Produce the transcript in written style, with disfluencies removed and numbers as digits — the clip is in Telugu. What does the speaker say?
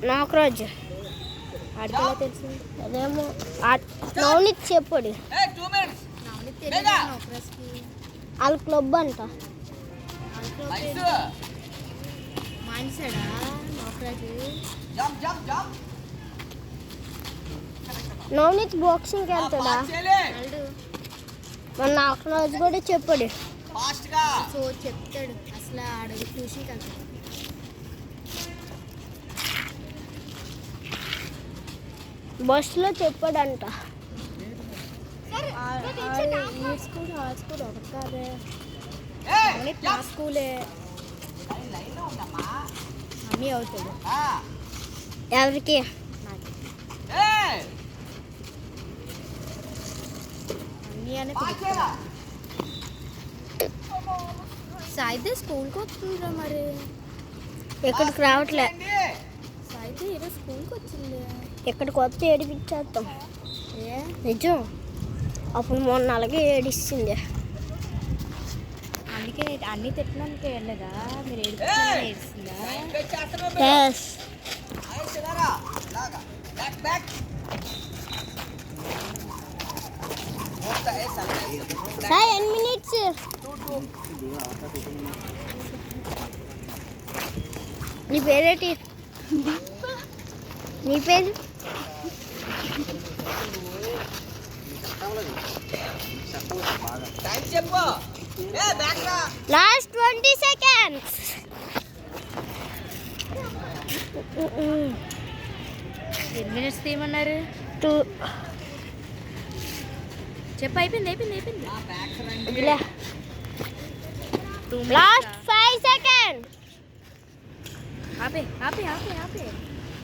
నాగరాజు ఆడికి తెలుసు అదేమో నవనీత్ చెప్పాడు వాళ్ళ క్లబ్ అంట మానేశాడా నాగరాజు నవనీత్ బాక్సింగ్కి వెళ్తాడా మన నాగరాజు కూడా చెప్పాడు సో చెప్తాడు అసలు ఆడది ట్యూషన్కి వెళ్తాడు బస్సులో చెప్పాడంట ఈ స్కూల్ ఆ స్కూల్ ఒకటి కాదే మా స్కూలే అన్నీ అవుతాడు ఎవరికి అన్నీ అని సాయితే స్కూల్కి వస్తుందిరా మరి ఎక్కడికి రావట్లే సాయితే ఈరోజు స్కూల్కి వచ్చింది ఇక్కడికి వస్తే ఏడిపించేస్తాం ఏ నిజం అప్పుడు మొన్న అలాగే ఏడిస్తుంది అందుకే అన్నీ తిట్టడానికి వెళ్ళదా మీరు ఏడుస్తుందా ఎస్ సార్ 10 మినిట్స్ నీ పేరేంటి నీ పేరు లాస్ట్ 20 సెకండ్స్ ఎన్ని మినిట్స్ తీయమన్నారు 2 చెప్పు అయిపోయింది లాస్ట్ 5 సెకండ్స్ ఆపే